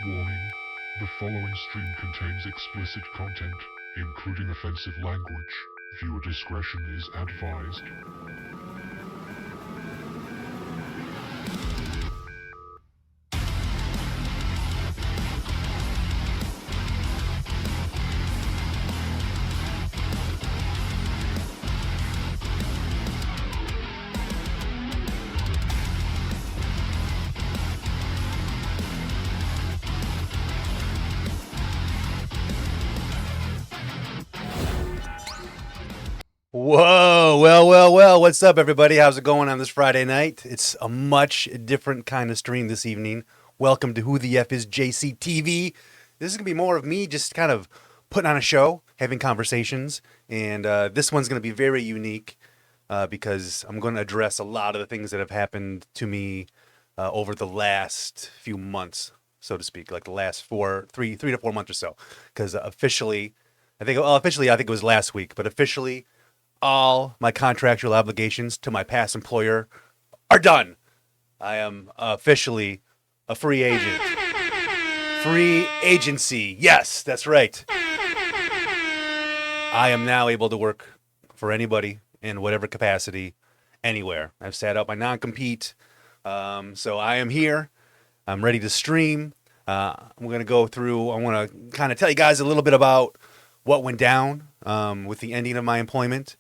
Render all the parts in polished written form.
Warning: the following stream contains explicit content, including offensive language. Viewer discretion is advised. Whoa, well, what's up, everybody? How's it going on this Friday night? It's a much different kind of stream this evening. Welcome to WHOtheFisJC TV. This is going to be more of me just kind of putting on a show, having conversations, and this one's going to be very unique because I'm going to address a lot of the things that have happened to me over the last few months, so to speak, like the last three to 4 months or so, because officially, I think it was last week, but officially, all my contractual obligations to my past employer are done. I am officially a free agent. Free agency. Yes, that's right. I am now able to work for anybody in whatever capacity, anywhere. I've sat out my non-compete. So I am here. I'm ready to stream. I'm going to go through, I want to kind of tell you guys a little bit about what went down with the ending of my employment.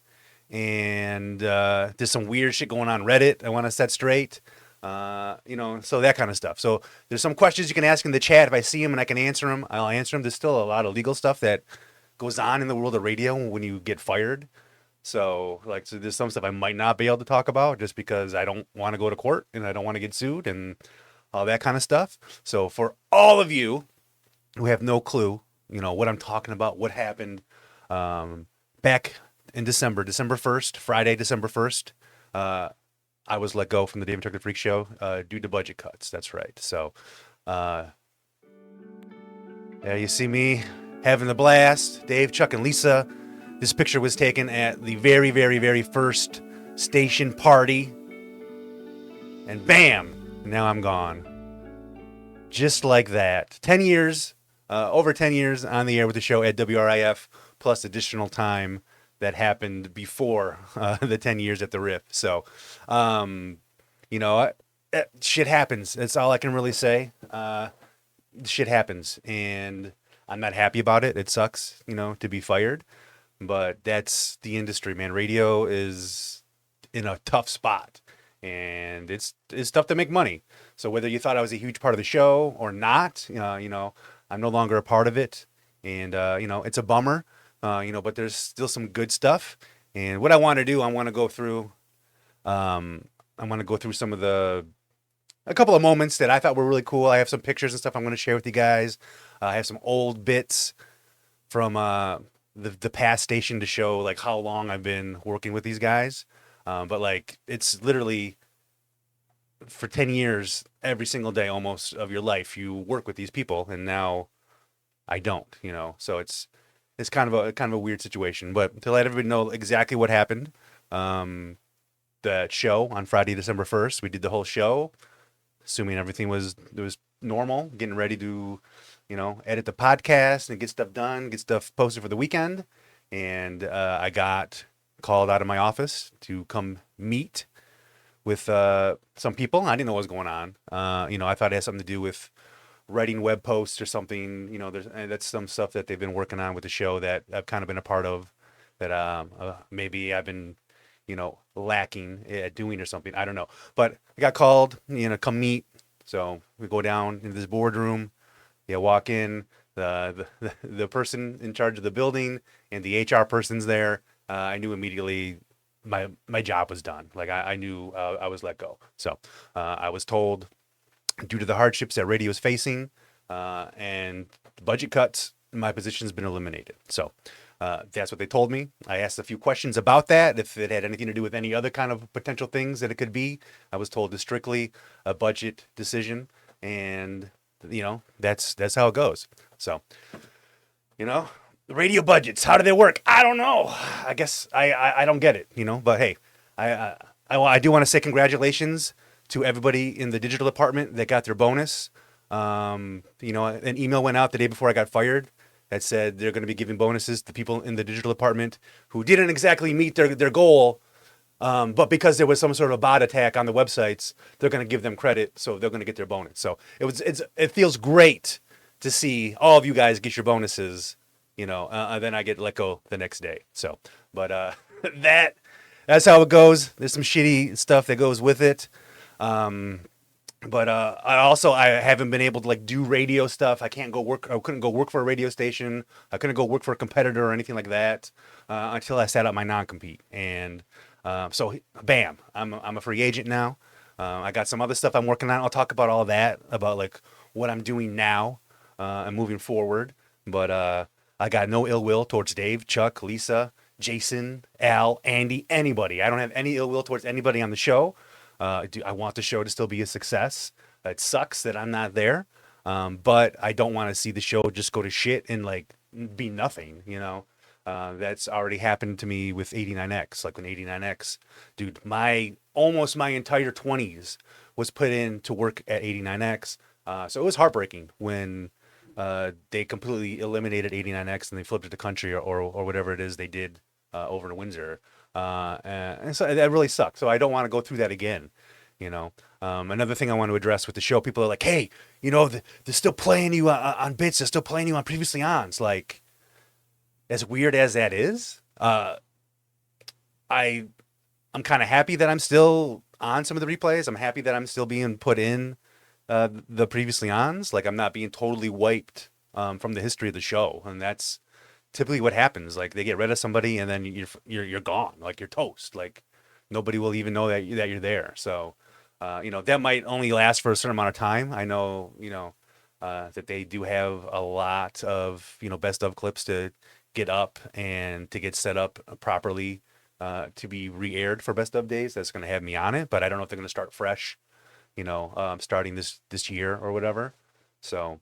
And there's some weird shit going on Reddit I want to set straight, so that kind of stuff. So there's some questions you can ask in the chat. If I see them and I can answer them, I'll answer them. There's still a lot of legal stuff that goes on in the world of radio when you get fired. So there's some stuff I might not be able to talk about just because I don't want to go to court and I don't want to get sued and all that kind of stuff. So for all of you who have no clue, what I'm talking about, what happened back in December 1st, Friday, December 1st, I was let go from the Dave and Chuck the Freak Show due to budget cuts. That's right. So, yeah, you see me having the blast. Dave, Chuck, and Lisa. This picture was taken at the very, very, very first station party. And bam, now I'm gone. Just like that. 10 years, over 10 years on the air with the show at WRIF, plus additional time that happened before the 10 years at the RIF. So, shit happens. That's all I can really say. Shit happens, and I'm not happy about it. It sucks, to be fired, but that's the industry, man. Radio is in a tough spot, and it's tough to make money. So whether you thought I was a huge part of the show or not, I'm no longer a part of it, and it's a bummer. But there's still some good stuff. And what I want to do, I want to go through some of a couple of moments that I thought were really cool. I have some pictures and stuff I'm going to share with you guys. I have some old bits from the past station to show like how long I've been working with these guys. But it's literally for 10 years, every single day almost of your life, you work with these people, and now I don't, so it's kind of a weird situation. But to let everybody know exactly what happened, the show on Friday, December 1st, we did the whole show, assuming everything was normal, getting ready to, edit the podcast and get stuff done, get stuff posted for the weekend. And I got called out of my office to come meet with some people. I didn't know what was going on. I thought it had something to do with writing web posts or something. That's some stuff that they've been working on with the show that I've kind of been a part of, that maybe I've been lacking at doing or something. I don't know, but I got called come meet. So we go down into this boardroom, walk in, the person in charge of the building and the HR person's there. I knew immediately my job was done. I knew I was let go. So I was told, due to the hardships that radio is facing and budget cuts, my position's been eliminated. So that's what they told me. I asked a few questions about that, if it had anything to do with any other kind of potential things that it could be. I was told it's strictly a budget decision, and that's how it goes. So, the radio budgets, how do they work? I don't know. I guess I don't get it, but hey, I do want to say congratulations to everybody in the digital department that got their bonus. You know, an email went out the day before I got fired that said they're going to be giving bonuses to people in the digital department who didn't exactly meet their goal. But because there was some sort of bot attack on the websites, they're going to give them credit, so they're going to get their bonus. So it feels great to see all of you guys get your bonuses, you know, and then I get let go the next day. So, but that's how it goes. There's some shitty stuff that goes with it. But I haven't been able to like do radio stuff. I can't go work. I couldn't go work for a radio station. I couldn't go work for a competitor or anything like that until I sat out my non-compete. And so, bam, I'm a free agent now. I got some other stuff I'm working on. I'll talk about all that, about like what I'm doing now and moving forward. But I got no ill will towards Dave, Chuck, Lisa, Jason, Al, Andy, anybody. I don't have any ill will towards anybody on the show. I want the show to still be a success. It sucks that I'm not there, but I don't want to see the show just go to shit and like be nothing. You know, that's already happened to me with 89X. Like when 89X, dude, almost my entire 20s was put in to work at 89X. So it was heartbreaking when they completely eliminated 89X and they flipped it to country or whatever it is they did over in Windsor. And so that really sucked. So I don't want to go through that again. You know, another thing I want to address with the show, people are like, hey, you know, they're still playing you on bits. They're still playing you on previously ons. Like, as weird as that is, I'm kind of happy that I'm still on some of the replays. I'm happy that I'm still being put in the previously ons. Like, I'm not being totally wiped from the history of the show. And that's typically what happens. Like, they get rid of somebody and then you're gone. Like, you're toast. Like, nobody will even know that you're there. So, you know, that might only last for a certain amount of time. I know, you know, that they do have a lot of, you know, best of clips to get up and to get set up properly to be re-aired for best of days. That's going to have me on it, but I don't know if they're going to start fresh, you know, starting this year or whatever. So,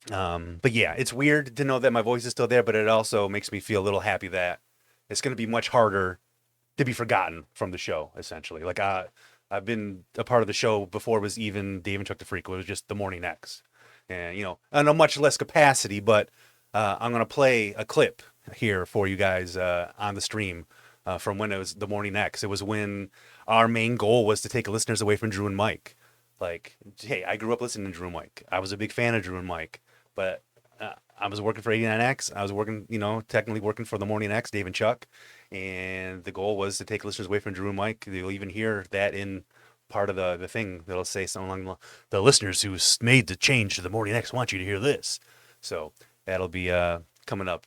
but yeah, it's weird to know that my voice is still there, but it also makes me feel a little happy that it's going to be much harder to be forgotten from the show, essentially. Like, I've been a part of the show before it was even Dave and Chuck the Freak. It was just the Morning X. And, you know, on a much less capacity, but I'm going to play a clip here for you guys on the stream from when it was the Morning X. It was when our main goal was to take listeners away from Drew and Mike. Like, hey, I grew up listening to Drew and Mike. I was a big fan of Drew and Mike, but I was working for 89X. I was working, you know, technically working for the Morning X, Dave and Chuck. And the goal was to take listeners away from Drew and Mike. You'll even hear that in part of the thing that'll say something along the listeners who made the change to the Morning X want you to hear this. So that'll be coming up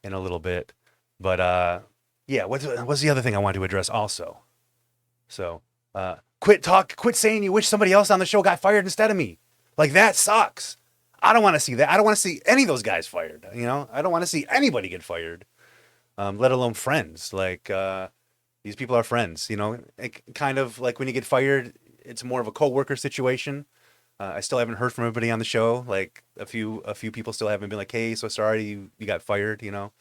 in a little bit. But yeah, what's the other thing I wanted to address also? So quit saying you wish somebody else on the show got fired instead of me. Like, that sucks. I don't want to see that. I don't want to see any of those guys fired. You know, I don't want to see anybody get fired, let alone friends. Like, these people are friends, you know, kind of like when you get fired, it's more of a coworker situation. I still haven't heard from everybody on the show. Like, a few people still haven't been like, hey, so sorry you got fired, you know?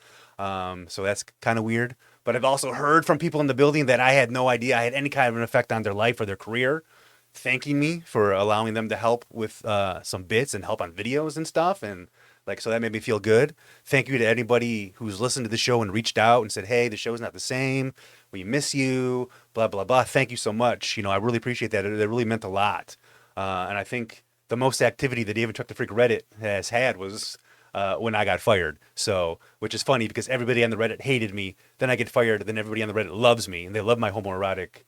So that's kind of weird. But I've also heard from people in the building that I had no idea I had any kind of an effect on their life or their career, thanking me for allowing them to help with some bits and help on videos and stuff. And like, so that made me feel good. Thank you to anybody who's listened to the show and reached out and said, hey, the show's not the same. We miss you, blah, blah, blah. Thank you so much. You know, I really appreciate that. It really meant a lot. And I think the most activity that Dave and Chuck the Freak Reddit has had was when I got fired. So, which is funny because everybody on the Reddit hated me. Then I get fired. Then everybody on the Reddit loves me and they love my homoerotic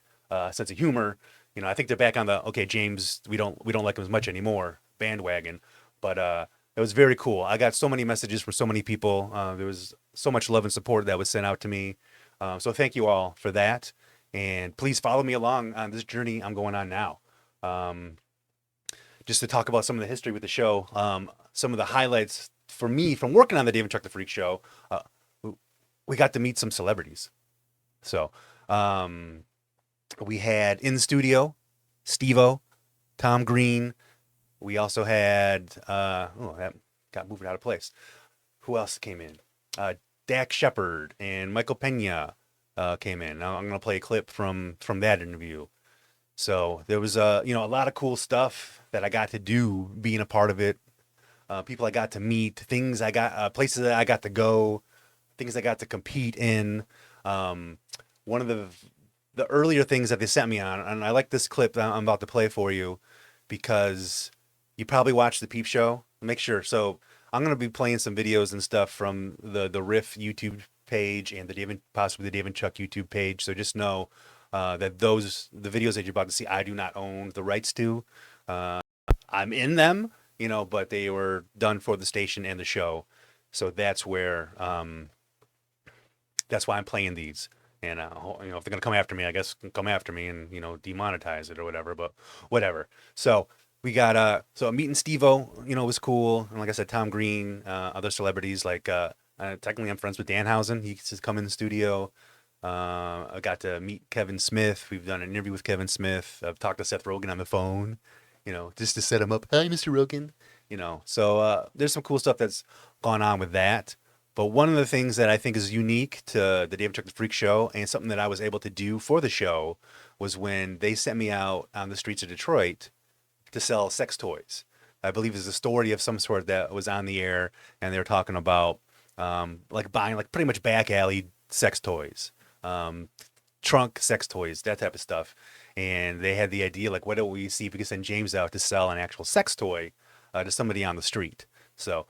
sense of humor. You know, I think they're back on the, okay, James, we don't like him as much anymore bandwagon. But it was very cool. I got so many messages from so many people. There was so much love and support that was sent out to me. So thank you all for that. And please follow me along on this journey I'm going on now. Just to talk about some of the history with the show, some of the highlights for me from working on the Dave and Chuck the Freak show, we got to meet some celebrities. So we had in the studio, Steve-O, Tom Green. We also had, that got moved out of place. Who else came in? Dak Shepard and Michael Pena came in. Now I'm going to play a clip from that interview. So there was you know, a lot of cool stuff that I got to do being a part of it. People I got to meet, things I got, places that I got to go, things I got to compete in. One of the earlier things that they sent me on, and I like this clip that I'm about to play for you because you probably watched the Peep Show. Make sure. So I'm gonna be playing some videos and stuff from the WRIF YouTube page and possibly the Dave and Chuck YouTube page. So just know that the videos that you're about to see, I do not own the rights to. I'm in them, you know, but they were done for the station and the show. So that's where that's why I'm playing these. And you know, if they're gonna come after me, I guess come after me and, you know, demonetize it or whatever. But whatever. So we got so meeting Steve-O, you know, was cool. And like I said, Tom Green, other celebrities like technically I'm friends with Danhausen. He used to come in the studio. I got to meet Kevin Smith. We've done an interview with Kevin Smith. I've talked to Seth Rogen on the phone, you know, just to set him up. Hi, Mr. Rogen. You know, so there's some cool stuff that's gone on with that. But one of the things that I think is unique to the Dave and Chuck the Freak show and something that I was able to do for the show was when they sent me out on the streets of Detroit to sell sex toys. I believe there's a story of some sort that was on the air, and they were talking about like buying like pretty much back alley sex toys, trunk sex toys, that type of stuff. And they had the idea like, why don't we see if we can send James out to sell an actual sex toy to somebody on the street? So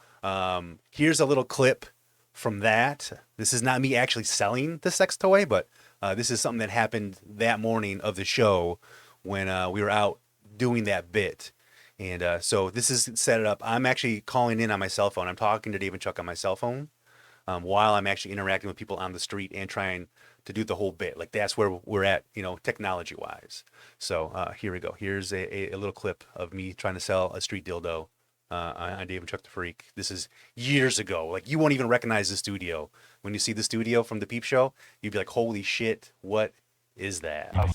here's a little clip from that. This is not me actually selling the sex toy, but this is something that happened that morning of the show when we were out doing that bit. And so this is set it up. I'm actually calling in on my cell phone. I'm talking to Dave and Chuck on my cell phone while I'm actually interacting with people on the street and trying to do the whole bit. Like that's where we're at, you know, technology wise. So here we go. Here's a little clip of me trying to sell a street dildo on Dave and Chuck the Freak. This is years ago. Like you won't even recognize the studio. When you see the studio from the Peep Show, you'd be like, holy shit, what is that? Oh,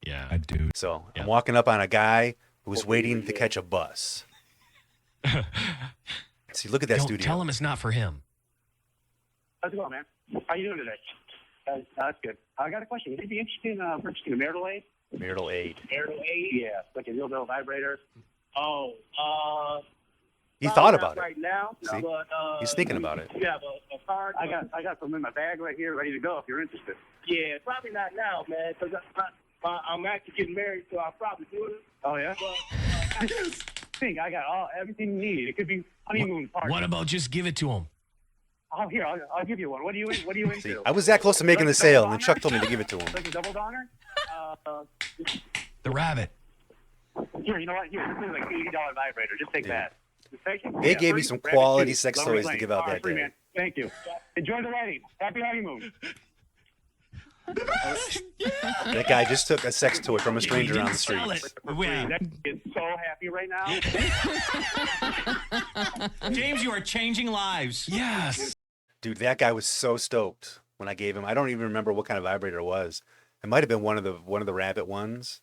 yeah, I do. So I'm walking up on a guy who's waiting to catch a bus. See, look at that studio. Tell him it's not for him. How's it going, man? How you doing today? That's good. I got a question. Would you be interested in purchasing a marital aid? Marital aid. Marital aid? Yeah, like a dildo vibrator. Oh, he thought about it. Right now, see? But, he's thinking about it. You have a card? I got some in my bag right here, ready to go if you're interested. Yeah, probably not now, man, because I'm actually getting married, so I'll probably do it. Oh, yeah? But, I got everything you need. It could be honeymoon party. What about just give it to him? Oh, here, I'll give you one. What are you into? See, I was that close to making the sale, and then Chuck told me to give it to him. Like a double donor? The rabbit. Here, you know what? Here, this is like $80 vibrator. Just take that. They gave me some quality sex toys to give out that day. Man. Thank you. Enjoy the wedding. Happy honeymoon. That guy just took a sex toy from a stranger on the street. That is so happy right now. James, you are changing lives. Yes. Dude, that guy was so stoked when I gave him. I don't even remember what kind of vibrator it was. It might have been one of the rabbit ones.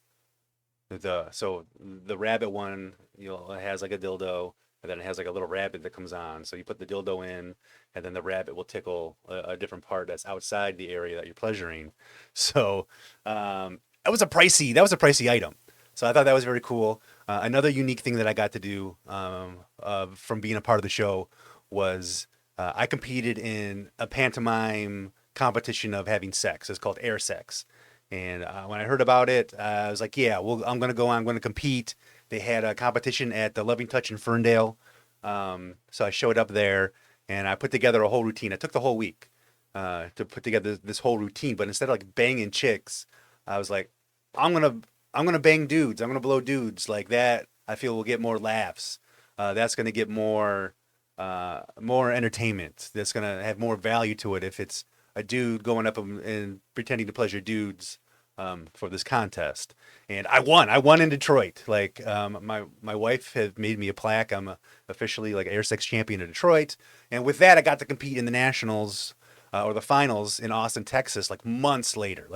So the rabbit one, you know, it has like a dildo, and then it has like a little rabbit that comes on. So you put the dildo in, and then the rabbit will tickle a different part that's outside the area that you're pleasuring. So that was a pricey item. So I thought that was very cool. Another unique thing that I got to do from being a part of the show was I competed in a pantomime competition of having sex. It's called air sex. And when I heard about it, I was like, yeah, well, I'm going to go on. I'm going to compete. They had a competition at the Loving Touch in Ferndale. So I showed up there, and I put together a whole routine. It took the whole week to put together this whole routine. But instead of like banging chicks, I was like, I'm gonna bang dudes. I'm gonna blow dudes. Like that, I feel will get more laughs. That's gonna get more entertainment. That's gonna have more value to it if it's a dude going up and pretending to pleasure dudes for this contest. And I won in Detroit. Like my wife had made me a plaque. I'm officially like air sex champion of Detroit. And with that, I got to compete in the nationals or the finals in Austin, Texas, like months later.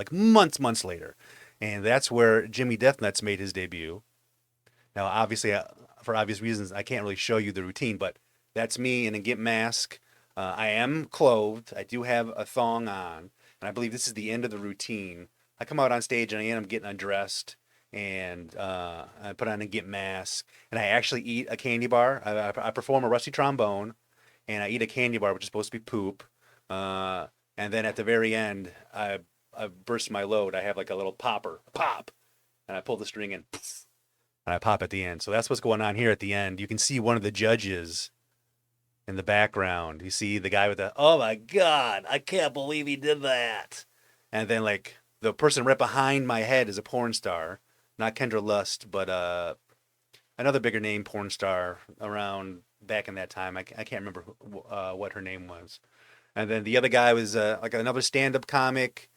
And that's where Jimmy Deathnuts made his debut. Now, obviously, for obvious reasons, I can't really show you the routine, but that's me in a gimp mask. I am clothed. I do have a thong on, and I believe this is the end of the routine. I come out on stage and I end up getting undressed, and I put on a gimp mask, and I actually eat a candy bar. I perform a rusty trombone, and I eat a candy bar, which is supposed to be poop. And then at the very end, I burst my load. I have like a little popper, pop, and I pull the string in, and I pop at the end. So that's what's going on here at the end. You can see one of the judges in the background. You see the guy with the, oh my God, I can't believe he did that. And then like the person right behind my head is a porn star, not Kendra Lust, but another bigger name porn star around back in that time. I can't remember what her name was. And then the other guy was like another stand-up comic,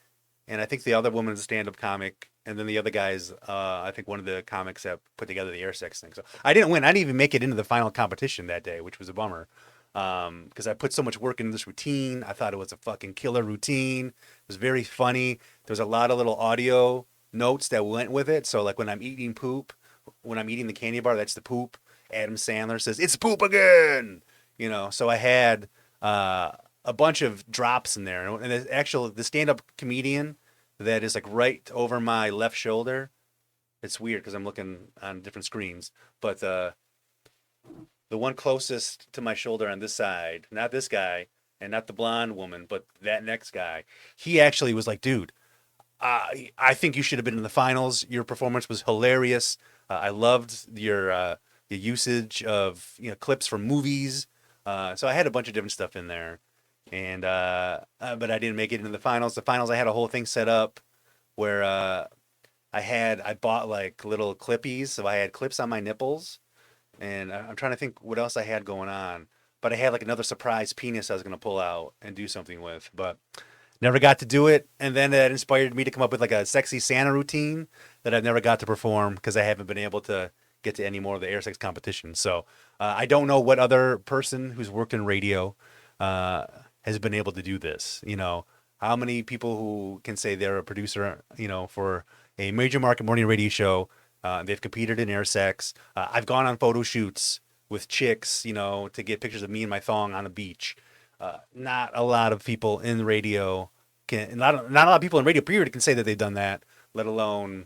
and I think the other woman is a stand-up comic. And then the other guy's, I think one of the comics that put together the air sex thing. So I didn't win. I didn't even make it into the final competition that day, which was a bummer. Because I put so much work into this routine. I thought it was a fucking killer routine. It was very funny. There was a lot of little audio notes that went with it. So like when I'm eating poop, when I'm eating the candy bar, that's the poop. Adam Sandler says, "It's poop again." You know, so I had a bunch of drops in there. And the stand-up comedian that is like right over my left shoulder. It's weird because I'm looking on different screens, but the one closest to my shoulder on this side, not this guy and not the blonde woman, but that next guy, he actually was like, dude, I think you should have been in the finals. Your performance was hilarious. I loved your usage of clips from movies. So I had a bunch of different stuff in there. And but I didn't make it into the finals. The finals, I had a whole thing set up where I bought like little clippies, so I had clips on my nipples, and I'm trying to think what else I had going on. But I had like another surprise penis I was gonna pull out and do something with, but never got to do it. And then that inspired me to come up with like a sexy Santa routine that I've never got to perform because I haven't been able to get to any more of the air sex competitions. So I don't know what other person who's worked in radio has been able to do this. How many people who can say they're a producer, for a major market morning radio show, they've competed in air sex. I've gone on photo shoots with chicks, to get pictures of me and my thong on a beach. Not a lot of people in radio not a lot of people in radio period can say that they've done that, let alone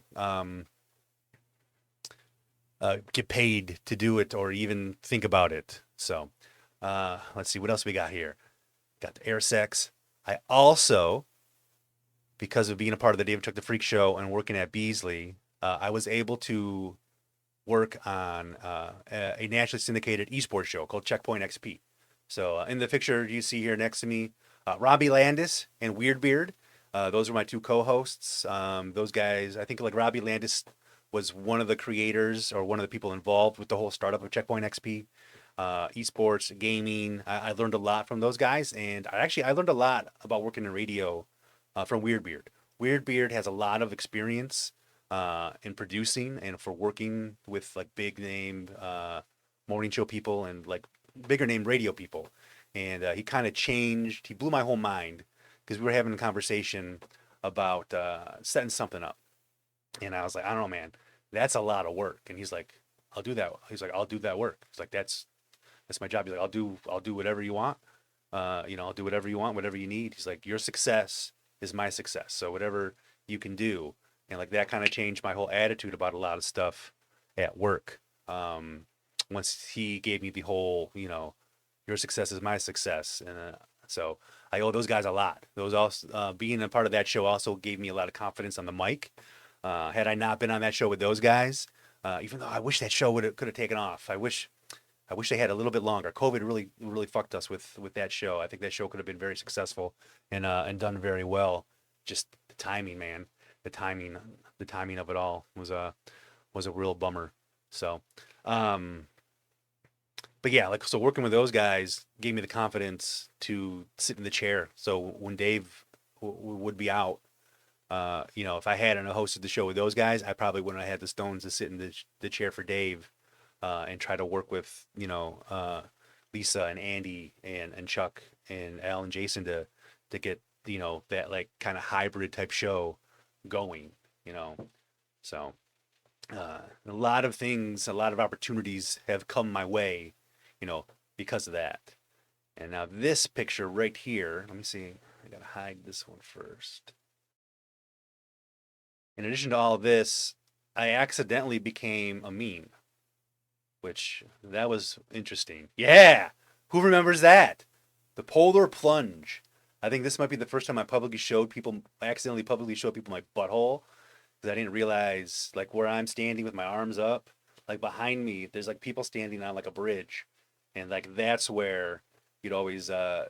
get paid to do it or even think about it. So let's see what else we got here. Got the air sex. I also, because of being a part of the David Chuck the Freak Show and working at Beasley, I was able to work on a nationally syndicated esports show called Checkpoint XP. So in the picture you see here next to me, Robbie Landis and Weirdbeard, those are my two co-hosts. Those guys, I think like Robbie Landis was one of the creators or one of the people involved with the whole startup of Checkpoint XP. Esports, gaming. I learned a lot from those guys, and I learned a lot about working in radio from Weirdbeard. Weirdbeard has a lot of experience in producing and for working with like big name morning show people and like bigger name radio people. And he kind of he blew my whole mind because we were having a conversation about setting something up. And I was like, I don't know, man, that's a lot of work. And he's like, I'll do that. He's like, I'll do that work. He's like, that's my job. He's like, I'll do whatever you want. I'll do whatever you want, whatever you need. He's like, your success is my success. So whatever you can do. And like that kind of changed my whole attitude about a lot of stuff at work. Once he gave me the whole, your success is my success. And so I owe those guys a lot. Those also, being a part of that show also gave me a lot of confidence on the mic. Had I not been on that show with those guys, even though I wish that show could have taken off. I wish they had a little bit longer. COVID really fucked us with that show. I think that show could have been very successful and done very well. Just the timing, man. The timing of it all was a real bummer. So, but yeah, so working with those guys gave me the confidence to sit in the chair. So when Dave would be out, if I hadn't hosted the show with those guys, I probably wouldn't have had the stones to sit in the chair for Dave. And try to work with, Lisa and Andy and Chuck and Al and Jason to get, that like kind of hybrid type show going, So a lot of things, a lot of opportunities have come my way, because of that. And now this picture right here, let me see, I gotta hide this one first. In addition to all of this, I accidentally became a meme, which that was interesting. Yeah, who remembers that? The polar plunge. I think this might be the first time I accidentally publicly showed people my butthole, because I didn't realize like where I'm standing with my arms up, like behind me, there's like people standing on like a bridge, and like that's where you'd always you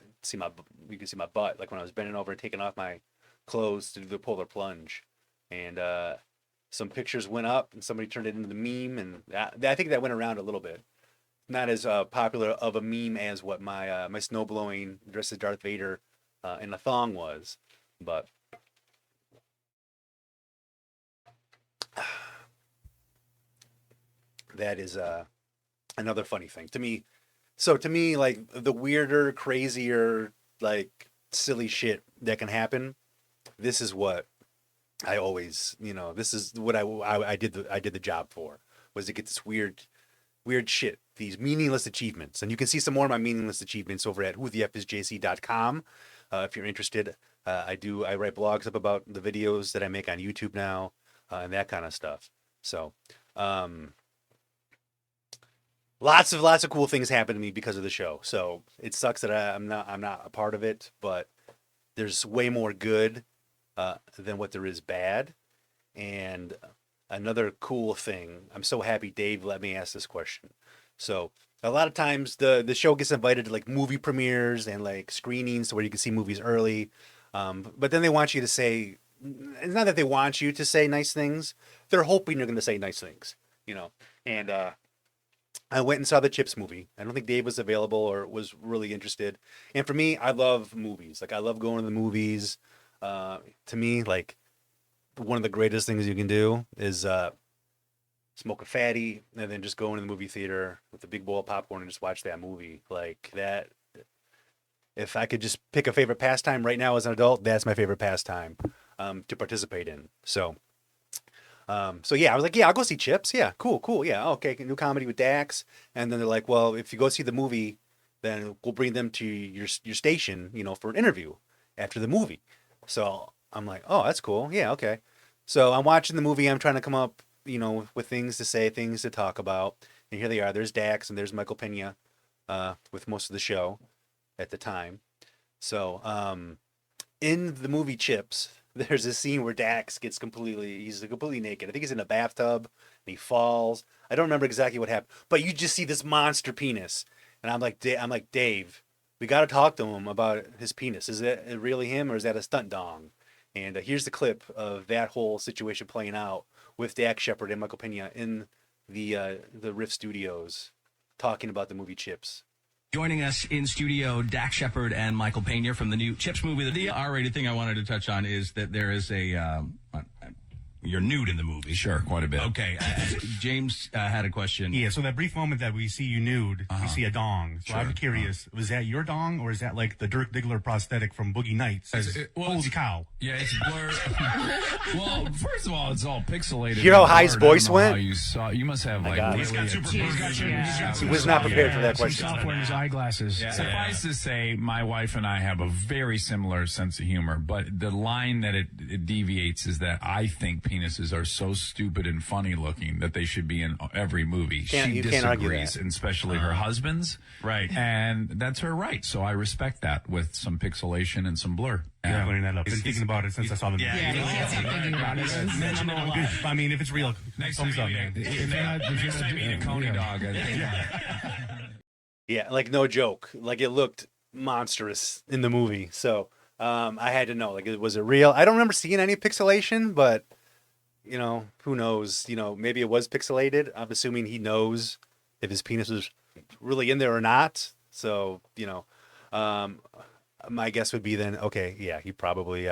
could see my butt, like when I was bending over and taking off my clothes to do the polar plunge, and some pictures went up and somebody turned it into the meme, and I think that went around a little bit. Not as popular of a meme as what my snow blowing dressed as Darth Vader in a thong was, but that is another funny thing to me. So to me, like the weirder, crazier, like silly shit that can happen, this is what I always, this is what I did the job for, was to get this weird shit, these meaningless achievements. And you can see some more of my meaningless achievements over at WHOtheFisJC.com. If you're interested, I write blogs up about the videos that I make on YouTube now, and that kind of stuff. So, lots of cool things happen to me because of the show. So it sucks that I'm not a part of it, but there's way more good than what there is bad. And another cool thing, I'm so happy Dave let me ask this question. So a lot of times the show gets invited to like movie premieres and like screenings where you can see movies early. But then they want you to say, it's not that they want you to say nice things. They're hoping you're going to say nice things, and I went and saw the Chips movie. I don't think Dave was available or was really interested. And for me, I love movies. Like I love going to the movies. To me, like one of the greatest things you can do is smoke a fatty and then just go into the movie theater with a big bowl of popcorn and just watch that movie. Like that. If I could just pick a favorite pastime right now as an adult, that's my favorite pastime to participate in. So yeah, I was like, yeah, I'll go see Chips. Yeah, cool. Yeah, okay, new comedy with Dax. And then they're like, well, if you go see the movie, then we'll bring them to your station, for an interview after the movie. So I'm like, oh, that's cool. Yeah, okay. So I'm watching the movie. I'm trying to come up, with things to say, things to talk about. And here they are. There's Dax and there's Michael Pena with most of the show at the time. So in the movie Chips, there's a scene where Dax he's completely naked. I think he's in a bathtub and he falls. I don't remember exactly what happened, but you just see this monster penis. And I'm like, Dave, we got to talk to him about his penis. Is it really him or is that a stunt dong? And here's the clip of that whole situation playing out with Dax Shepard and Michael Pena in the WRIF studios talking about the movie Chips. Joining us in studio, Dax Shepard and Michael Pena from the new Chips movie. The R-rated thing I wanted to touch on is that there is you're nude in the movie. Sure, quite a bit. Okay. James had a question. Yeah, so that brief moment that we see you nude, we see a dong. So Sure. I'm curious, was that your dong or is that like the Dirk Diggler prosthetic from Boogie Nights? Holy cow. Yeah, it's blurred. Well, first of all, it's all pixelated. Hear how and high his blurred. I voice don't know how went? you must have like God. really He's got super He was not prepared for that Some question. software in his eyeglasses. Suffice to say, my wife and I have a very similar sense of humor, but the line that it deviates is that I think penises are so stupid and funny looking that they should be in every movie. You She can't argue disagrees, that. and especially her husband's. Right. And that's her right. So I respect that with some pixelation and some blur. Yeah, putting that up. Been thinking about it since I saw the movie. Yeah, he can't stop thinking about it. Mention it a lot. I mean, if it's real, Next thumbs time up, you man. next time you eat a coney dog. Yeah, like no joke. Like it looked monstrous in the movie. So I had to know, like, was it real? I don't remember seeing any pixelation, but who knows? Maybe it was pixelated. I'm assuming he knows if his penis was really in there or not. So, my guess would be then, okay, yeah, he probably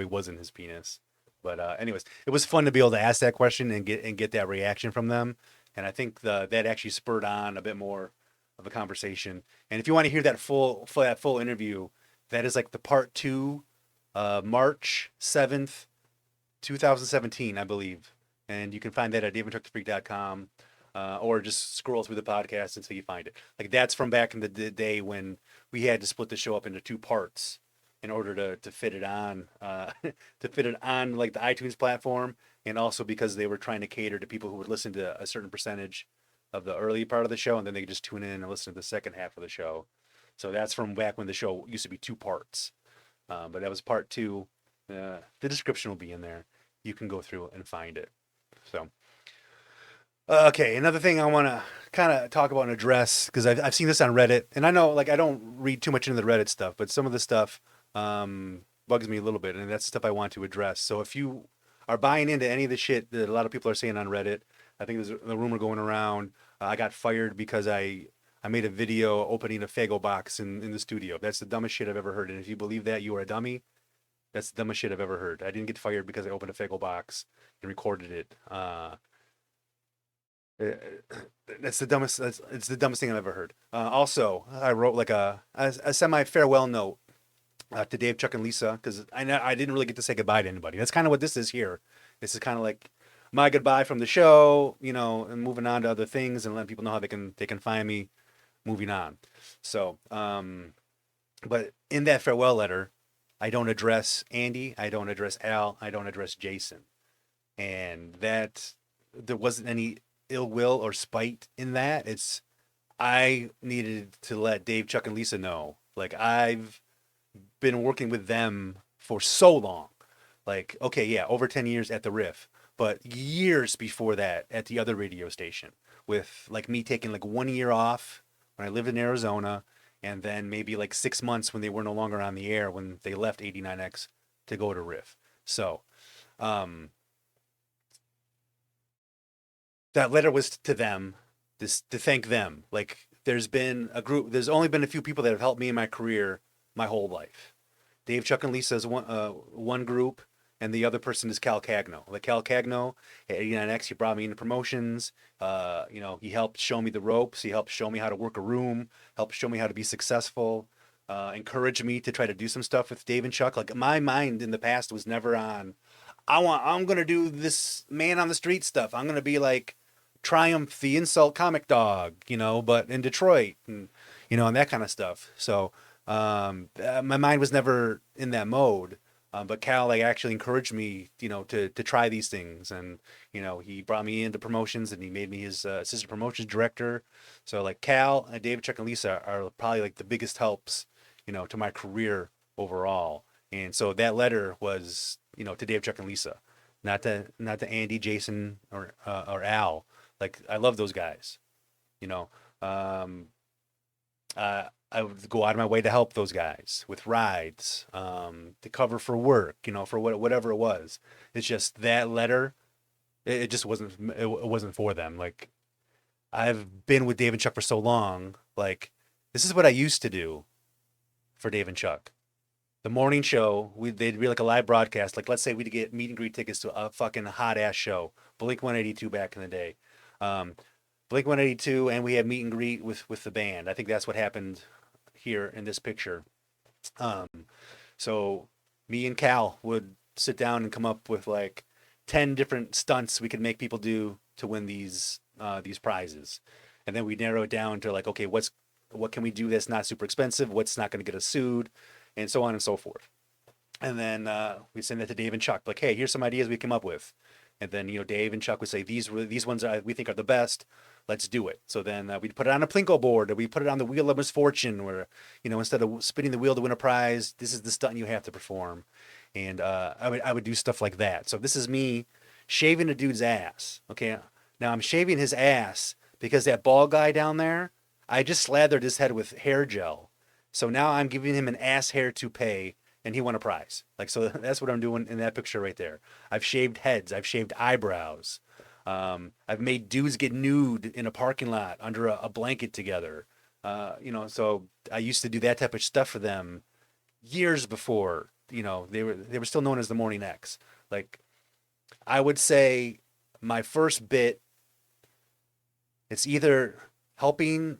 wasn't his penis. But anyways, it was fun to be able to ask that question and get that reaction from them. And I think that actually spurred on a bit more of a conversation. And if you want to hear that full interview, that is like the part 2, March 7th, 2017, I believe. And you can find that at daveandtruckthefreak.com, or just scroll through the podcast until you find it. Like that's from back in the day when we had to split the show up into 2 parts in order to fit it on like the iTunes platform and also because they were trying to cater to people who would listen to a certain percentage of the early part of the show, and then they could just tune in and listen to the second half of the show. So that's from back when the show used to be 2 parts. But that was part 2. The description will be in there. You can go through and find it. So, okay, another thing I want to kind of talk about and address, because I've seen this on Reddit, and I know, like, I don't read too much into the Reddit stuff, but some of the stuff bugs me a little bit, and that's the stuff I want to address. So if you are buying into any of the shit that a lot of people are saying on Reddit, I think there's a rumor going around. I got fired because I made a video opening a Faygo box in the studio. That's the dumbest shit I've ever heard. And if you believe that, you are a dummy. That's the dumbest shit I've ever heard. I didn't get fired because I opened a Faygo box and recorded it. It's the dumbest thing I've ever heard. Also, I wrote like a semi-farewell note to Dave, Chuck, and Lisa, because I didn't really get to say goodbye to anybody. That's kind of what this is here. This is kind of like my goodbye from the show, you know, and moving on to other things and letting people know how they can find me moving on. So, but in that farewell letter, I don't address Andy, I don't address Al, I don't address Jason. And that there wasn't any ill will or spite in that. It's I needed to let Dave, Chuck, and Lisa know. Like, I've been working with them for so long. Like, okay, yeah, over 10 years at the WRIF, but years before that at the other radio station, with like me taking like 1 year off when I lived in Arizona, and then maybe like 6 months when they were no longer on the air, when they left 89X to go to WRIF. So, that letter was to them, to thank them. Like, there's only been a few people that have helped me in my career my whole life. Dave, Chuck, and Lisa is one group, and the other person is Cal Cagno. Like, Cal Cagno at 89X, he brought me into promotions. You know, he helped show me the ropes. He helped show me how to work a room, helped show me how to be successful, encouraged me to try to do some stuff with Dave and Chuck. Like, my mind in the past was never on, I'm going to do this man on the street stuff. I'm going to be like Triumph, the insult comic dog, you know, but in Detroit, and, you know, and that kind of stuff. So, my mind was never in that mode. But Cal, like, actually encouraged me, you know, to try these things. And, you know, he brought me into promotions, and he made me his assistant promotions director. So, like, Cal and David, Chuck, and Lisa are probably like the biggest helps, you know, to my career overall. And so that letter was, you know, to Dave, Chuck, and Lisa, not to Andy, Jason, or Al. Like, I love those guys, you know. I would go out of my way to help those guys with rides, to cover for work, you know, for whatever it was. It's just that letter, it just wasn't for them. Like, I've been with Dave and Chuck for so long. Like, this is what I used to do for Dave and Chuck. The morning show, they'd be like a live broadcast. Like, let's say we'd get meet and greet tickets to a fucking hot ass show, Blink 182 back in the day. Blink 182, and we had meet and greet with the band. I think that's what happened here in this picture. So me and Cal would sit down and come up with like 10 different stunts we could make people do to win these prizes. And then we narrow it down to like, okay, what can we do that's not super expensive? What's not going to get us sued? And so on and so forth. And then we send that to Dave and Chuck, like, hey, here's some ideas we came up with. And then, you know, Dave and Chuck would say, these ones we think are the best. Let's do it. So then we'd put it on a Plinko board, or we put it on the Wheel of Misfortune, where, you know, instead of spinning the wheel to win a prize, this is the stunt you have to perform. And I would do stuff like that. So this is me shaving a dude's ass. Okay, now I'm shaving his ass because that bald guy down there, I just slathered his head with hair gel. So now I'm giving him an ass hair toupee, and he won a prize. Like, so that's what I'm doing in that picture right there. I've shaved heads. I've shaved eyebrows. I've made dudes get nude in a parking lot under a blanket together. You know, so I used to do that type of stuff for them years before, you know, they were still known as the Morning X. Like, I would say my first bit, it's either helping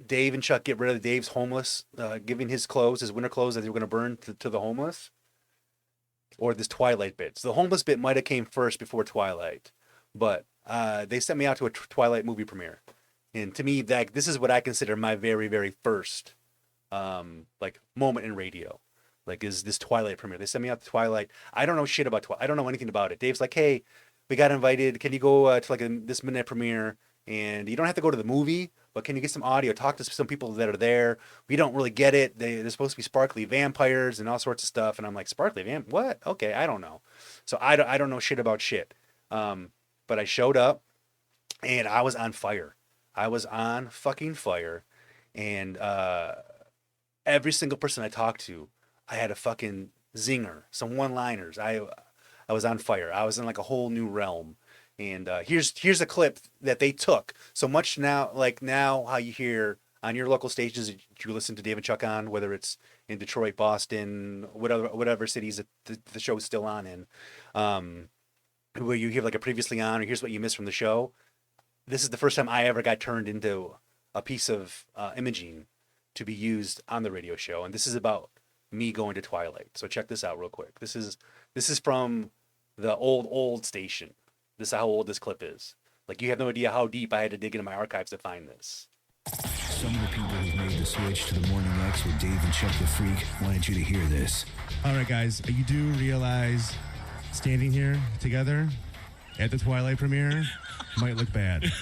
Dave and Chuck get rid of Dave's homeless, giving his winter clothes that they were going to burn to the homeless, or this Twilight bit. So the homeless bit might have came first before Twilight, but they sent me out to a Twilight movie premiere. And to me, this is what I consider my very, very first like moment in radio. Like, is this Twilight premiere. They sent me out to Twilight. I don't know shit about Twilight. I don't know anything about it. Dave's like, hey, we got invited. Can you go to like this midnight premiere? And you don't have to go to the movie, but can you get some audio? Talk to some people that are there. We don't really get it. They're supposed to be sparkly vampires and all sorts of stuff. And I'm like, sparkly vamp? What? Okay, I don't know. So I don't know shit about shit. But I showed up, and I was on fire. I was on fucking fire. And every single person I talked to, I had a fucking zinger, some one-liners. I was on fire. I was in like a whole new realm. And here's a clip that they took. So much now, like now how you hear on your local stations that you listen to Dave and Chuck on, whether it's in Detroit, Boston, whatever cities that the show's still on in, where you hear like a previously on, or here's what you missed from the show. This is the first time I ever got turned into a piece of imaging to be used on the radio show. And this is about me going to Twilight. So check this out real quick. This is from the old station. This is how old this clip is. Like, you have no idea how deep I had to dig into my archives to find this. Some of the people who've made the switch to the Morning X with Dave and Chuck the Freak wanted you to hear this. All right, guys, you do realize standing here together at the Twilight premiere might look bad.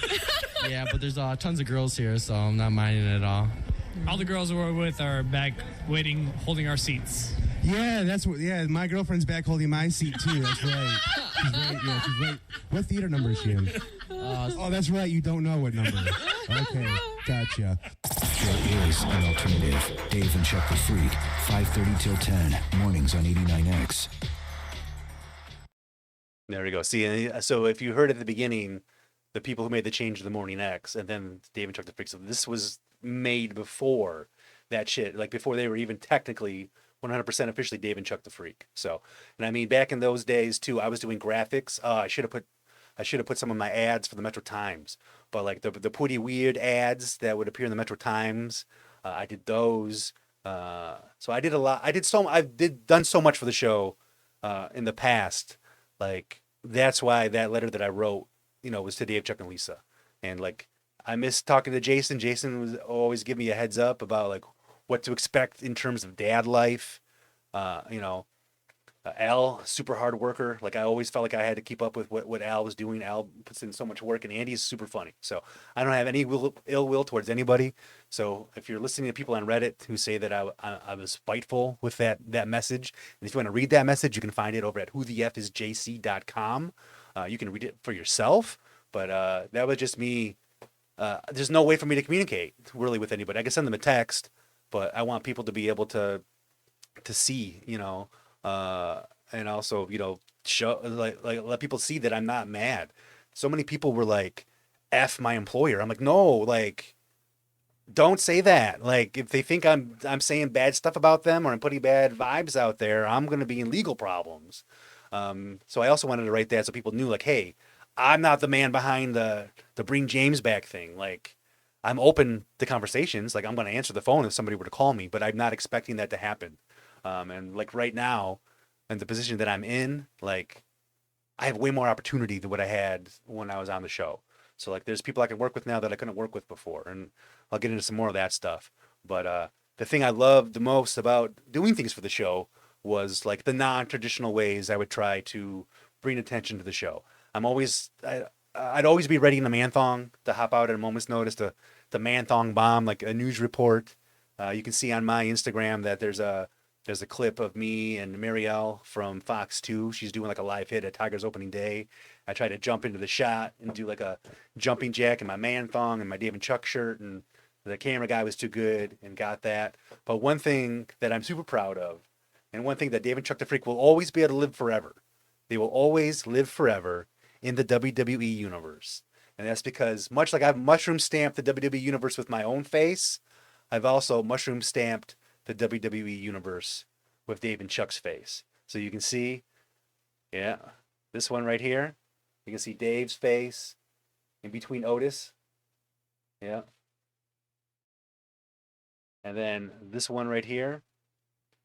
Yeah, but there's tons of girls here, so I'm not minding it at all. All the girls we're with are back waiting, holding our seats. Yeah, that's what. Yeah, my girlfriend's back holding my seat too. That's right. She's right. What theater number is she in? Oh, that's right. You don't know what number. Okay, gotcha. There is an alternative. Dave and Chuck the Freak, 5:30 till 10, mornings on 89X. There we go. See, so if you heard at the beginning, the people who made the change to the Morning X, and then Dave and Chuck the Freak, so this was made before that shit, like before they were even technically 100% officially Dave and Chuck the Freak. So, and I mean, back in those days too, I was doing graphics. I should have put some of my ads for the Metro Times, but like the pretty weird ads that would appear in the Metro Times, I did those. So I did a lot. I've done so much for the show in the past. Like, that's why that letter that I wrote, was to Dave, Chuck, and Lisa. And like, I miss talking to Jason. Jason was always giving me a heads up about like what to expect in terms of dad life. Al, super hard worker. Like, I always felt like I had to keep up with what Al was doing. Al puts in so much work, and Andy's super funny. So I don't have any ill will towards anybody. So if you're listening to people on Reddit who say that I was spiteful with that message, and if you want to read that message, you can find it over at WHOtheFisJC.com. You can read it for yourself. But that was just me. There's no way for me to communicate really with anybody. I can send them a text, but I want people to be able to see, and also, show like let people see that I'm not mad. So many people were like, F my employer. I'm like, no, like, don't say that. Like, if they think I'm saying bad stuff about them, or I'm putting bad vibes out there, I'm going to be in legal problems. So I also wanted to write that so people knew, like, hey, I'm not the man behind the bring James back thing. Like, I'm open to conversations. Like, I'm going to answer the phone if somebody were to call me, but I'm not expecting that to happen. And like right now, in the position that I'm in, like, I have way more opportunity than what I had when I was on the show. So like, there's people I can work with now that I couldn't work with before, and I'll get into some more of that stuff. But the thing I loved the most about doing things for the show was like the non-traditional ways I would try to bring attention to the show. I'd always be ready in the man thong to hop out at a moment's notice to man thong bomb, like a news report. You can see on my Instagram that there's a clip of me and Marielle from Fox 2. She's doing like a live hit at Tigers opening day. I tried to jump into the shot and do like a jumping jack in my man thong and my Dave and Chuck shirt, and the camera guy was too good and got that. But one thing that I'm super proud of, and one thing that Dave and Chuck the Freak will always be able to live forever. They will always live forever in the WWE universe. And that's because, much like I've mushroom stamped the WWE universe with my own face, I've also mushroom stamped the WWE universe with Dave and Chuck's face. So you can see, yeah, this one right here. You can see Dave's face in between Otis. Yeah. And then this one right here.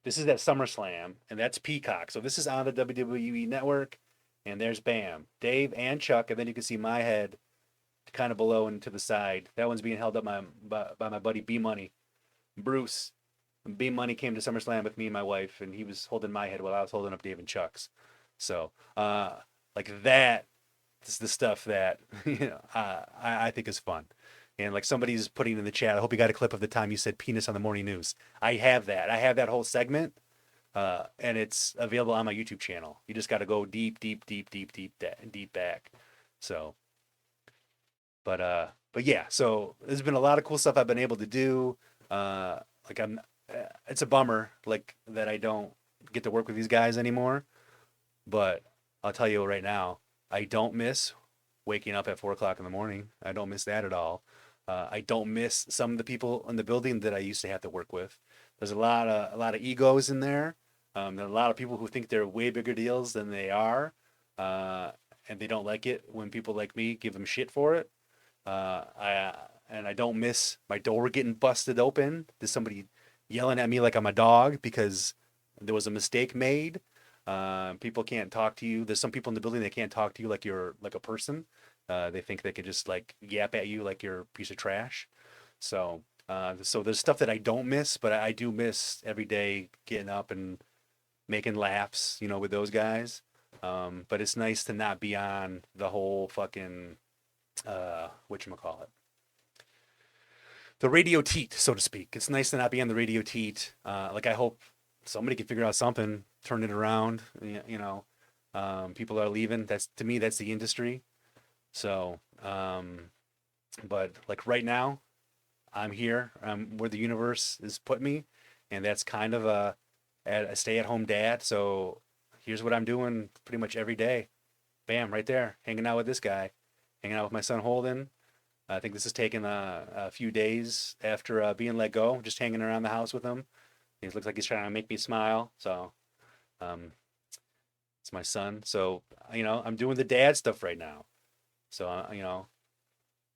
This is at SummerSlam, and that's Peacock. So this is on the WWE network, and there's Bam, Dave and Chuck, and then you can see my head kind of below and to the side. That one's being held up by my buddy B Money, Bruce. B Money came to SummerSlam with me and my wife, and he was holding my head while I was holding up Dave and Chuck's. So like that This is the stuff that I think is fun. And like somebody's putting in the chat, I hope you got a clip of the time you said penis on the morning news. I have that. I have that whole segment, and it's available on my YouTube channel. You just got to go deep back. So, but yeah. So there's been a lot of cool stuff I've been able to do. It's a bummer like that I don't get to work with these guys anymore. But I'll tell you right now, I don't miss waking up at 4 o'clock in the morning. I don't miss that at all. I don't miss some of the people in the building that I used to have to work with. There's a lot of egos in there. There are a lot of people who think they're way bigger deals than they are, and they don't like it when people like me give them shit for it. I don't miss my door getting busted open. There's somebody yelling at me like I'm a dog because there was a mistake made. People can't talk to you. There's some people in the building that can't talk to you like you're like a person. They think they could just like yap at you like you're a piece of trash. So there's stuff that I don't miss, but I do miss every day getting up and making laps, with those guys. But it's nice to not be on the whole fucking, whatchamacallit, the radio teat, so to speak. It's nice to not be on the radio teat. I hope somebody can figure out something, turn it around. People are leaving. To me, that's the industry. So, but like right now, I'm here. Where the universe has put me, and that's kind of a stay-at-home dad. So here's what I'm doing pretty much every day. Bam, right there, hanging out with this guy, hanging out with my son Holden. I think this has taken a few days after being let go, just hanging around the house with him. He looks like he's trying to make me smile. So, it's my son. So, I'm doing the dad stuff right now. So,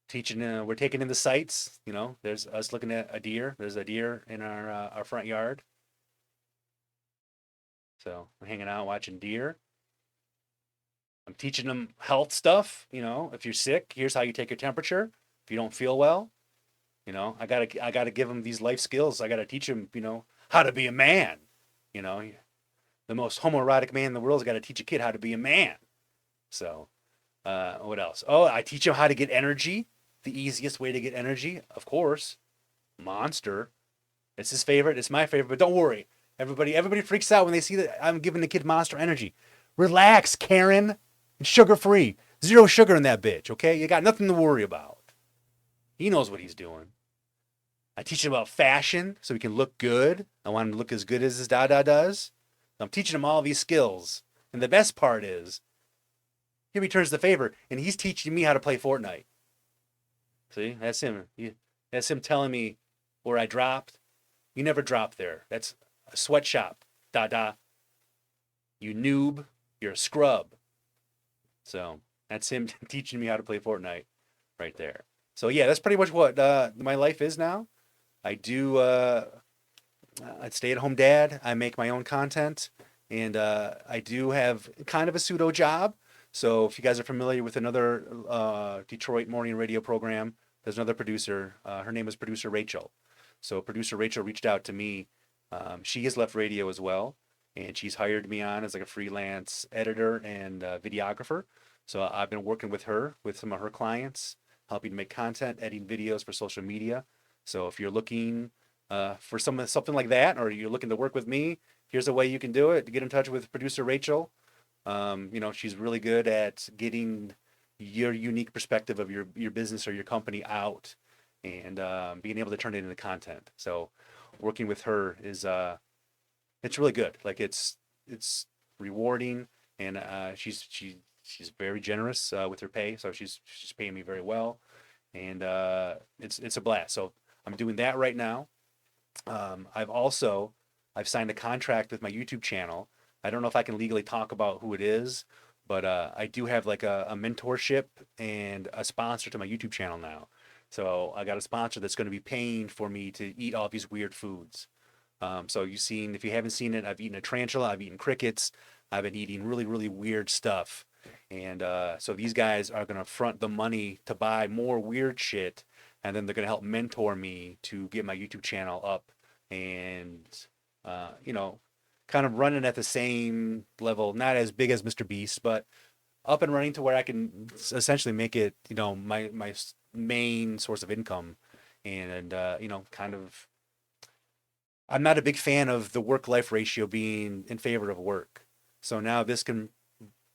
teaching, we're taking in the sights. There's us looking at a deer. There's a deer in our front yard. So I'm hanging out watching deer. I'm teaching them health stuff. If you're sick, here's how you take your temperature. If you don't feel well, I gotta give them these life skills. I gotta teach them, how to be a man. The most homoerotic man in the world's got to teach a kid how to be a man. So, what else? Oh, I teach them how to get energy. The easiest way to get energy, of course, Monster. It's his favorite. It's my favorite. But don't worry, everybody freaks out when they see that I'm giving the kid Monster Energy. Relax, Karen. It's sugar-free. 0 sugar in that bitch, okay? You got nothing to worry about. He knows what he's doing. I teach him about fashion so he can look good. I want him to look as good as his dada does. I'm teaching him all these skills. And the best part is, he returns the favor, and he's teaching me how to play Fortnite. See, that's him. That's him telling me where I dropped. You never dropped there. That's a sweatshop. Dada. You noob. You're a scrub. So that's him teaching me how to play Fortnite right there. So yeah, that's pretty much what my life is now. I do I'd stay-at-home dad. I make my own content, and I do have kind of a pseudo job. So if you guys are familiar with another Detroit morning radio program, there's another producer. Her name is Producer Rachel. So Producer Rachel reached out to me. She has left radio as well, and she's hired me on as like a freelance editor and videographer. So I've been working with her, with some of her clients, helping to make content, editing videos for social media. So if you're looking for something like that, or you're looking to work with me, here's a way you can do it. Get in touch with Producer Rachel. She's really good at getting your unique perspective of your business or your company out, and being able to turn it into content. So working with her is it's really good. Like it's rewarding, and she's very generous with her pay. So she's paying me very well, and it's a blast. So I'm doing that right now. I've signed a contract with my YouTube channel. I don't know if I can legally talk about who it is, but I do have like a mentorship and a sponsor to my YouTube channel now. So I got a sponsor that's going to be paying for me to eat all these weird foods. So if you haven't seen it, I've eaten a tarantula, I've eaten crickets, I've been eating really, really weird stuff. And so these guys are going to front the money to buy more weird shit, and then they're going to help mentor me to get my YouTube channel up and, kind of running at the same level, not as big as Mr. Beast, but up and running to where I can essentially make it, my main source of income, and kind of. I'm not a big fan of the work-life ratio being in favor of work. So now this can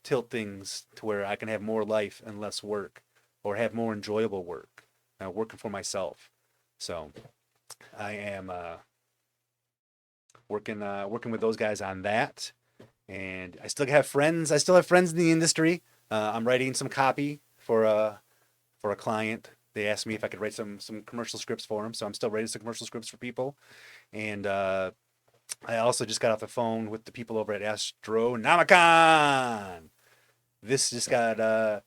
tilt things to where I can have more life and less work, or have more enjoyable work, working for myself. So I am working with those guys on that, and I still have friends. I still have friends in the industry. I'm writing some copy for a client. They asked me if I could write some commercial scripts for them, so I'm still writing some commercial scripts for people. And I also just got off the phone with the people over at Astronomicon. This just got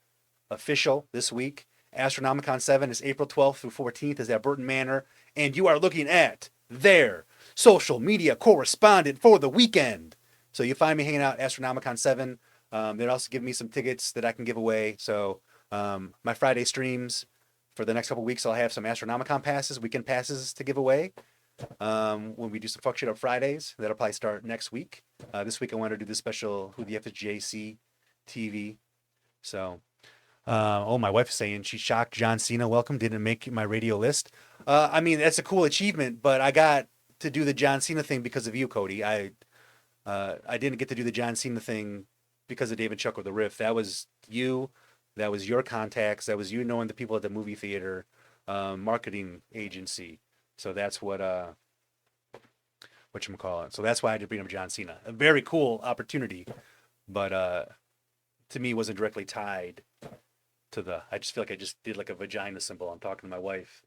official this week. Astronomicon 7 is April 12th through 14th is at Burton Manor, and you are looking at their social media correspondent for the weekend. So you find me hanging out at Astronomicon 7. They're also giving me some tickets that I can give away. So my Friday streams for the next couple weeks, I'll have some Astronomicon passes, weekend passes to give away. When we do some fuck shit up Fridays, that'll probably start next week. This week I wanted to do the special Who the FisJC TV. So, my wife is saying she's shocked John Cena welcome didn't make my radio list. I mean, that's a cool achievement, but I got to do the John Cena thing because of you, Cody. I didn't get to do the John Cena thing because of Dave and Chuck or the WRIF. That was you. That was your contacts. That was you knowing the people at the movie theater, marketing agency. So that's whatchamacallit. So that's why I did bring up John Cena. A very cool opportunity, but to me wasn't directly tied to the. I just feel like I just did like a vagina symbol. I'm talking to my wife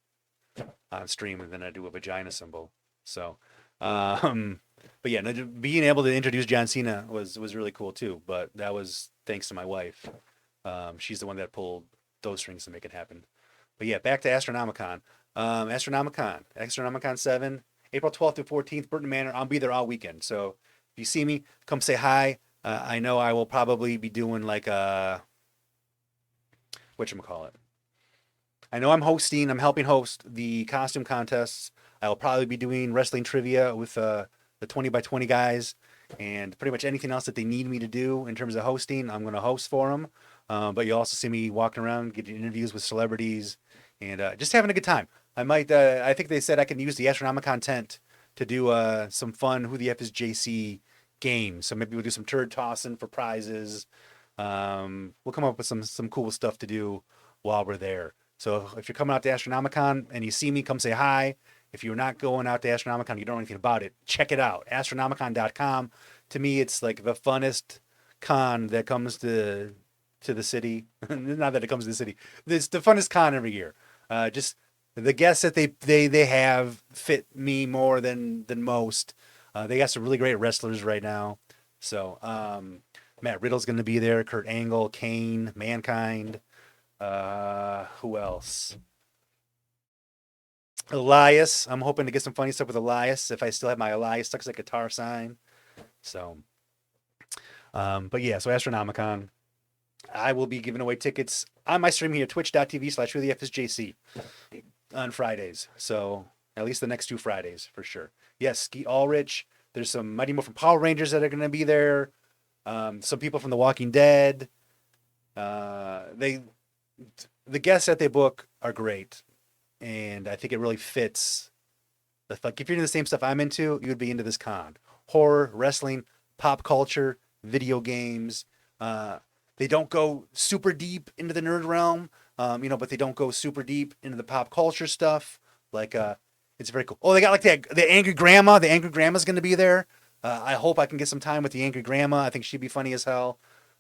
on stream, and then I do a vagina symbol. So, but yeah, being able to introduce John Cena was really cool too. But that was thanks to my wife. She's the one that pulled those strings to make it happen. But yeah, back to Astronomicon. Astronomicon 7, April 12th through 14th, Burton Manor. I'll be there all weekend. So if you see me, come say hi. I know I will probably be doing like whatchamacallit. I know I'm helping host the costume contests. I will probably be doing wrestling trivia with the 20 by 20 guys, and pretty much anything else that they need me to do in terms of hosting, I'm going to host for them. But you'll also see me walking around, getting interviews with celebrities, and just having a good time. I might, I think they said I can use the Astronomicon tent to do some fun Who the F is JC games. So maybe we'll do some turd tossing for prizes. We'll come up with some cool stuff to do while we're there. So if you're coming out to Astronomicon and you see me, come say hi. If you're not going out to Astronomicon, you don't know anything about it, check it out. Astronomicon.com. To me, it's like the funnest con that comes to the city. Not that it comes to the city. It's the funnest con every year. Just the guests that they have fit me more than most. They got some really great wrestlers right now. So Matt Riddle's going to be there. Kurt Angle, Kane, Mankind. Who else? Elias. I'm hoping to get some funny stuff with Elias if I still have my Elias stuck as a guitar sign. So, but yeah, so Astronomicon. I will be giving away tickets on my stream here, twitch.tv/whothefisjc on Fridays. So at least the next 2 Fridays for sure. Yes, Ski Ulrich. There's some Mighty Morphin Power Rangers that are going to be there. Some people from The Walking Dead. The guests that they book are great. And I think it really fits. Like if you're into the same stuff I'm into, you would be into this con. Horror, wrestling, pop culture, video games. They don't go super deep into the nerd realm, but they don't go super deep into the pop culture stuff. Like, it's very cool. Oh, they got like the Angry Grandma. The Angry Grandma's going to be there. I hope I can get some time with the Angry Grandma. I think she'd be funny as hell.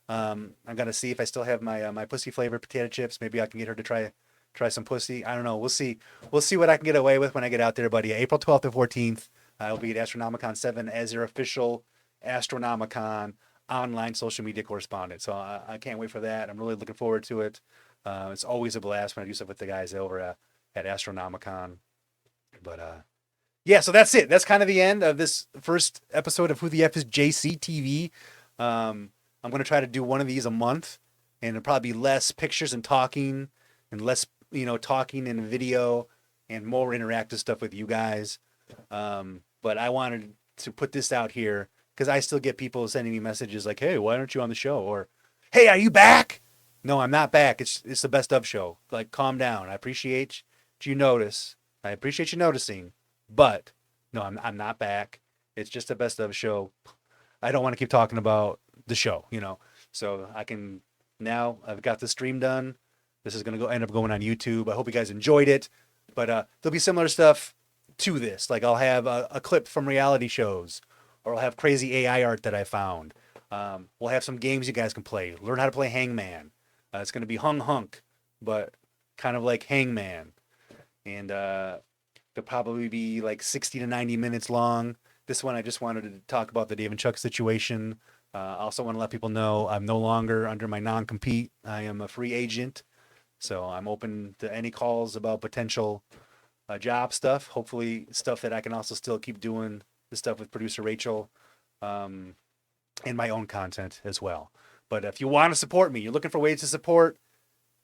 I'm going to see if I still have my pussy flavored potato chips. Maybe I can get her to try some pussy. I don't know. We'll see. We'll see what I can get away with when I get out there, buddy. April 12th to 14th, I'll be at Astronomicon 7 as their official Astronomicon online social media correspondent. So I can't wait for that. I'm really looking forward to it. It's always a blast when I do stuff with the guys over at Astronomicon. But yeah, so that's it. That's kind of the end of this first episode of Who the F is JC TV. I'm going to try to do one of these a month, and it'll probably be less pictures and talking, and less talking and video, and more interactive stuff with you guys. But I wanted to put this out here because I still get people sending me messages like, "Hey, why aren't you on the show?" Or Hey, are you back? No, I'm not back. It's the best of show. Like, calm down. I appreciate you notice. I appreciate you noticing, but no, I'm not back. It's just the best of show. I don't want to keep talking about the show, you know. So I can now. I've got the stream done. This is gonna end up going on YouTube. I hope you guys enjoyed it. But there'll be similar stuff to this. Like I'll have a clip from reality shows, or I'll have crazy AI art that I found. We'll have some games you guys can play. Learn how to play Hangman. It's gonna be hunk, but kind of like Hangman, and they'll probably be like 60 to 90 minutes long. This one I just wanted to talk about the Dave and Chuck situation. I also want to let people know I'm no longer under my non-compete. I am a free agent, so I'm open to any calls about potential job stuff. Hopefully stuff that I can also still keep doing the stuff with producer Rachel and my own content as well. But if you want to support me, you're looking for ways to support,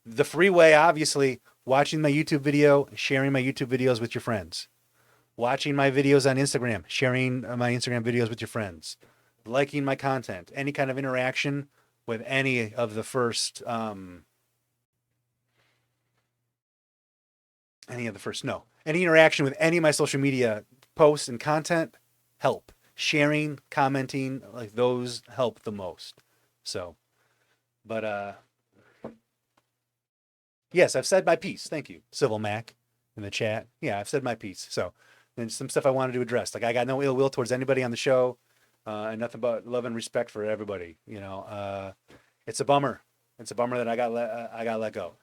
the free way, obviously, watching my YouTube video, sharing my YouTube videos with your friends. Watching my videos on Instagram, sharing my Instagram videos with your friends, liking my content, any kind of interaction with any of the first, any interaction with any of my social media posts and content help. Sharing, commenting, like those help the most. So, but, yes, I've said my piece. Thank you, Civil Mac in the chat. Yeah, I've said my piece. So, and some stuff I wanted to address. Like I got no ill will towards anybody on the show, and nothing but love and respect for everybody. You know, it's a bummer. It's a bummer that I got let go.